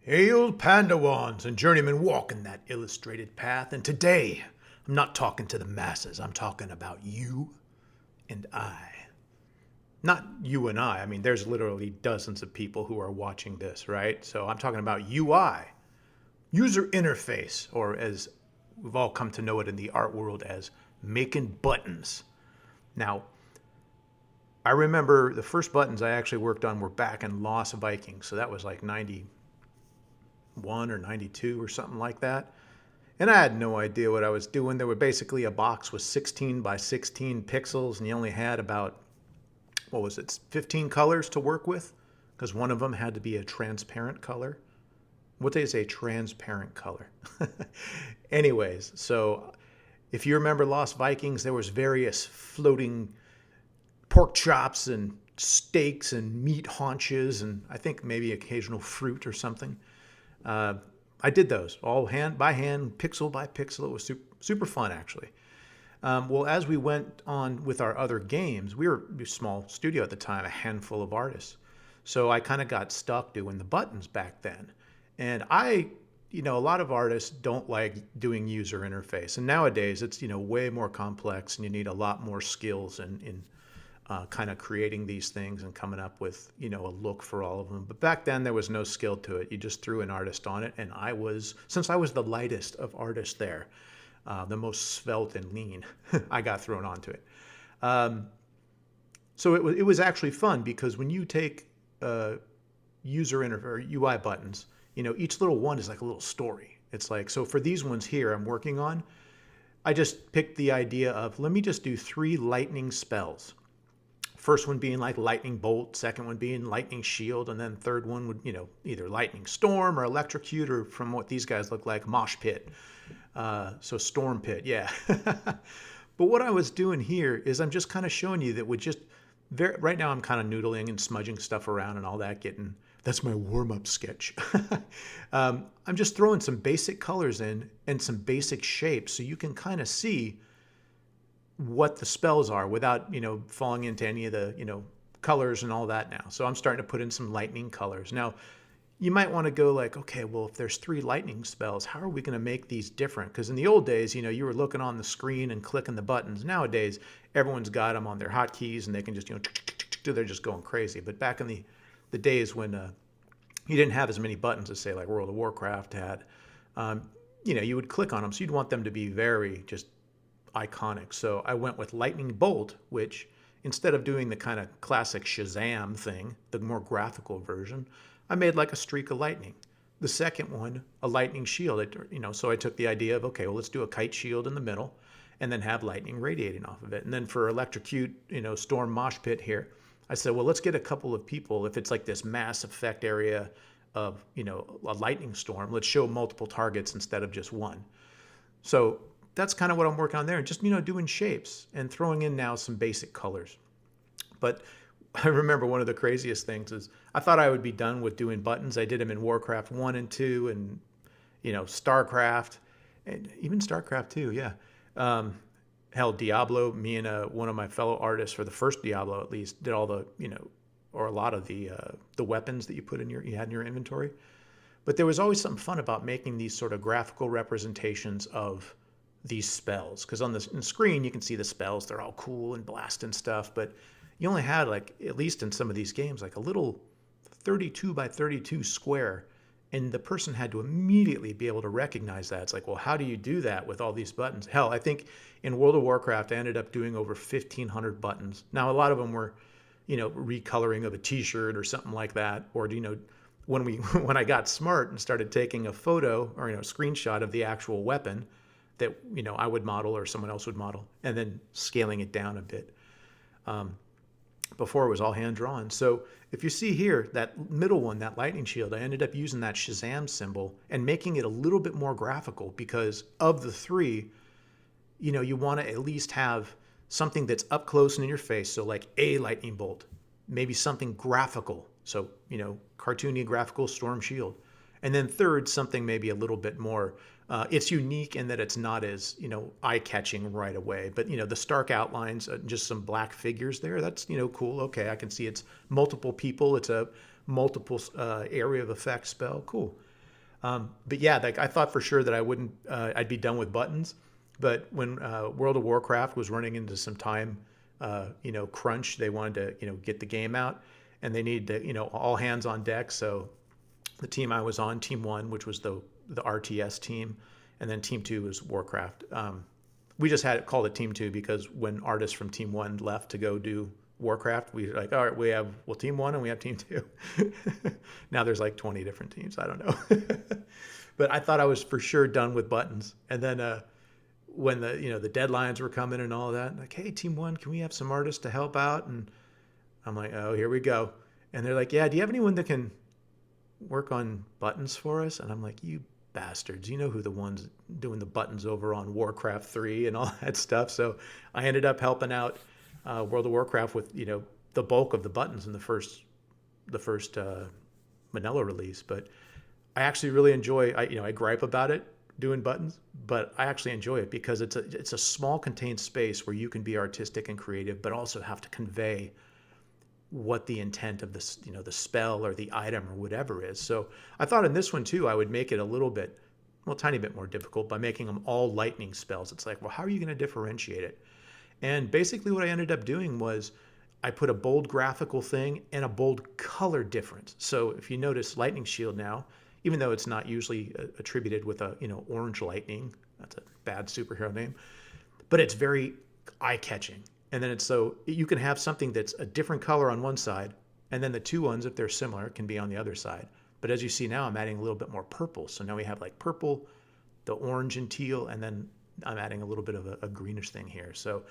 Hail Pandawans and journeymen walking that illustrated path, and today I'm not talking to the masses, I'm talking about you and I. Not you and I mean, there's literally dozens of people who are watching this, right? So I'm talking about UI, user interface, or as we've all come to know it in the art world as making buttons. Now, I remember the first buttons I actually worked on were back in Lost Vikings, so that was like 91 or 92 or something like that. And I had no idea what I was doing. There were basically a box with 16 by 16 pixels, and you only had about, 15 colors to work with? Because one of them had to be a transparent color. What is a transparent color? Anyways, so if you remember Lost Vikings, there was various floating pork chops and steaks and meat haunches, and I think maybe occasional fruit or something. I did those all hand by hand, pixel by pixel. It was super fun, actually. Well, as we went on with our other games, we were a small studio at the time, a handful of artists. So I kind of got stuck doing the buttons back then. And a lot of artists don't like doing user interface. And nowadays it's, way more complex and you need a lot more skills in kind of creating these things and coming up with, a look for all of them. But back then there was no skill to it. You just threw an artist on it. And since I was the lightest of artists there, the most svelte and lean, I got thrown onto it. So it was actually fun because when you take user interface or UI buttons, each little one is like a little story. It's like, so for these ones here I'm working on, I just picked the idea of, let me just do 3 lightning spells. First one being like lightning bolt, second one being lightning shield, and then third one would, either lightning storm or electrocute, or from what these guys look like, mosh pit. So storm pit, yeah. But what I was doing here is I'm just kind of showing you that with just, right now I'm kind of noodling and smudging stuff around and all that, that's my warm-up sketch. I'm just throwing some basic colors in and some basic shapes so you can kind of see what the spells are without, falling into any of the, colors and all that now. So I'm starting to put in some lightning colors. Now, you might want to go like, okay, well, if there's 3 lightning spells, how are we going to make these different? Because in the old days, you were looking on the screen and clicking the buttons. Nowadays, everyone's got them on their hotkeys and they can just, they're just going crazy. But back in the days when you didn't have as many buttons as, say, like World of Warcraft had, you would click on them. So you'd want them to be very just iconic. So I went with Lightning Bolt, which instead of doing the kind of classic Shazam thing, the more graphical version, I made like a streak of lightning. The second one, a lightning shield. So I took the idea of, okay, well, let's do a kite shield in the middle and then have lightning radiating off of it. And then for electrocute, storm mosh pit here, I said, well, let's get a couple of people. If it's like this mass effect area of, a lightning storm, let's show multiple targets instead of just one. So that's kind of what I'm working on there. And just, doing shapes and throwing in now some basic colors. But I remember one of the craziest things is I thought I would be done with doing buttons. I did them in Warcraft 1 and 2 and, StarCraft and even StarCraft 2. Yeah. Hell, Diablo, me and one of my fellow artists for the first Diablo, at least, did all the, or a lot of the weapons that you had in your inventory. But there was always something fun about making these sort of graphical representations of these spells. Because on the screen, you can see the spells. They're all cool and blasting stuff. But you only had, like, at least in some of these games, like a little 32 by 32 square. And the person had to immediately be able to recognize that. It's like, well, how do you do that with all these buttons? Hell, I think in World of Warcraft, I ended up doing over 1,500 buttons. Now, a lot of them were, recoloring of a T-shirt or something like that. Or, when I got smart and started taking a photo or, screenshot of the actual weapon that, I would model or someone else would model, and then scaling it down a bit. Before it was all hand drawn. So if you see here, that middle one, that lightning shield, I ended up using that Shazam symbol and making it a little bit more graphical because of the 3, you want to at least have something that's up close and in your face. So like a lightning bolt, maybe something graphical. So, cartoony graphical storm shield. And then third, something maybe a little bit more, it's unique in that it's not as, eye-catching right away. But, the stark outlines, just some black figures there, that's, cool. Okay, I can see it's multiple people. It's a multiple area of effect spell. Cool. But yeah, like I thought for sure that I'd be done with buttons. But when World of Warcraft was running into some time, crunch, they wanted to, get the game out, and they needed to, all hands on deck. So the team I was on, Team One, which was the RTS team, and then Team Two was Warcraft. We just had it called it Team Two because when artists from Team One left to go do Warcraft, we were like, all right, we have Team One and we have Team Two. Now there's like 20 different teams. I don't know, but I thought I was for sure done with buttons. And then when the deadlines were coming and all that, like, hey, Team One, can we have some artists to help out? And I'm like, oh, here we go. And they're like, yeah, do you have anyone that can work on buttons for us? And I'm like, you bastards, you know who the ones doing the buttons over on Warcraft 3 and all that stuff. So I ended up helping out World of Warcraft with the bulk of the buttons in the first vanilla release. But I actually really enjoy. I gripe about it doing buttons, but I actually enjoy it because it's a small contained space where you can be artistic and creative, but also have to convey what the intent of this, the spell or the item or whatever is. So I thought in this one too, I would make it a little bit, well, tiny bit more difficult by making them all lightning spells. It's like, well, how are you going to differentiate it? And basically what I ended up doing was I put a bold graphical thing and a bold color difference. So if you notice Lightning Shield now, even though it's not usually attributed with a, orange lightning, that's a bad superhero name, but it's very eye-catching. And then so you can have something that's a different color on one side, and then the two ones, if they're similar, can be on the other side. But as you see now, I'm adding a little bit more purple. So now we have like purple, the orange and teal, and then I'm adding a little bit of a greenish thing here. So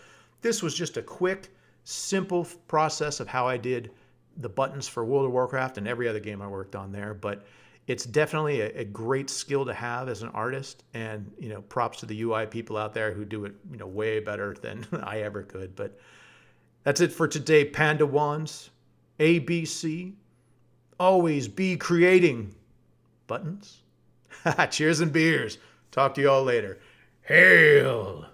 this was just a quick, simple process of how I did the buttons for World of Warcraft and every other game I worked on there. But it's definitely a great skill to have as an artist, and props to the UI people out there who do it way better than I ever could. But that's it for today, Panda Wands. ABC, always be creating buttons. Cheers and beers. Talk to you all later. Hail!